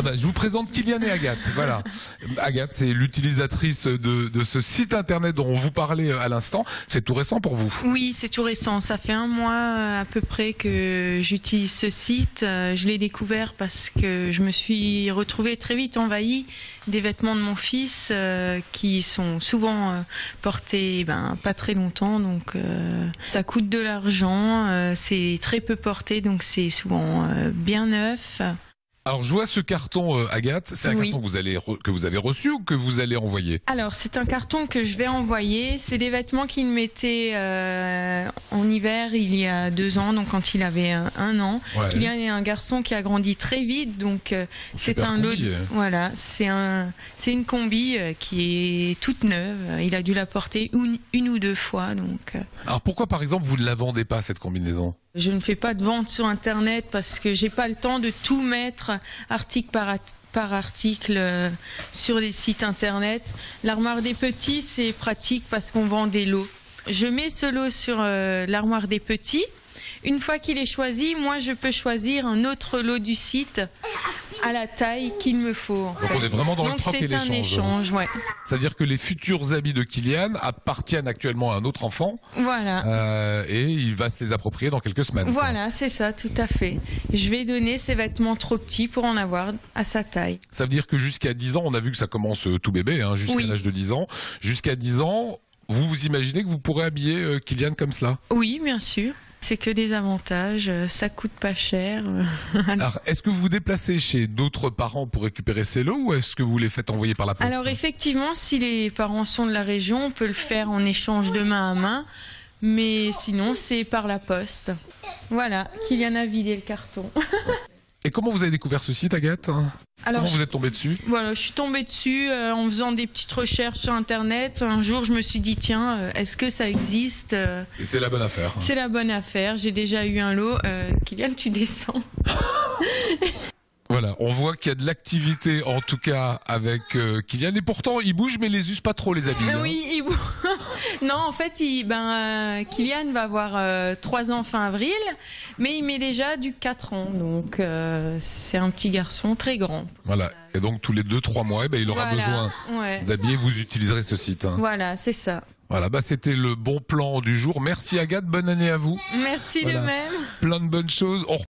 Ah bah, je vous présente Kylian et Agathe. Voilà. Agathe, c'est l'utilisatrice de ce site internet dont on vous parlait à l'instant. C'est tout récent pour vous? Oui, c'est tout récent. Ça fait un mois à peu près que j'utilise ce site. Je l'ai découvert parce que je me suis retrouvée très vite envahie des vêtements de mon fils qui sont souvent portés pas très longtemps. Donc ça coûte de l'argent. C'est très peu porté, donc c'est souvent bien neuf. Alors je vois ce carton, Agathe, c'est un carton que vous avez reçu ou que vous allez envoyer? Alors c'est un carton que je vais envoyer, c'est des vêtements qu'il mettait en hiver il y a 2 ans, donc quand il avait 1 an. Ouais. Kylian est un garçon qui a grandi très vite, donc c'est un lot, voilà, c'est une combi qui est toute neuve, il a dû la porter une ou 2 fois. Donc. Alors pourquoi par exemple vous ne la vendez pas cette combinaison? Je ne fais pas de vente sur internet parce que j'ai pas le temps de tout mettre article par article sur les sites internet. L'armoire des petits, c'est pratique parce qu'on vend des lots. Je mets ce lot sur l'armoire des petits. Une fois qu'il est choisi, moi je peux choisir un autre lot du site à la taille qu'il me faut. Donc on est vraiment dans le troc et l'échange. C'est un échange, ouais. C'est-à-dire que les futurs habits de Kylian appartiennent actuellement à un autre enfant. Voilà. Et il va se les approprier dans quelques semaines. Voilà, c'est ça, tout à fait. Je vais donner ses vêtements trop petits pour en avoir à sa taille. Ça veut dire que jusqu'à 10 ans, on a vu que ça commence tout bébé, hein, jusqu'à l'âge de 10 ans. Jusqu'à 10 ans, vous imaginez que vous pourrez habiller Kylian comme cela? Oui, bien sûr. C'est que des avantages, ça coûte pas cher. Alors, est-ce que vous vous déplacez chez d'autres parents pour récupérer ces lots ou est-ce que vous les faites envoyer par la poste? Alors effectivement, si les parents sont de la région, on peut le faire en échange de main à main, mais sinon c'est par la poste. Voilà, Kylian a vidé le carton. Et comment vous avez découvert ce site, Agathe? Alors, comment vous êtes tombée dessus? Voilà, je suis tombée dessus en faisant des petites recherches sur internet. Un jour, je me suis dit tiens, est-ce que ça existe? Et c'est la bonne affaire. C'est la bonne affaire. J'ai déjà eu un lot. Kylian, tu descends. Voilà, on voit qu'il y a de l'activité en tout cas avec Kylian et pourtant il bouge mais il les use pas trop les habits. Oui, il bouge. Non, en fait, Kylian va avoir 3 ans fin avril, mais il met déjà du 4 ans, donc c'est un petit garçon très grand. Voilà, et donc tous les 2-3 mois, il aura besoin d'habiller, vous utiliserez ce site. Voilà, c'est ça. Voilà, c'était le bon plan du jour. Merci Agathe, bonne année à vous. Merci de même. Plein de bonnes choses.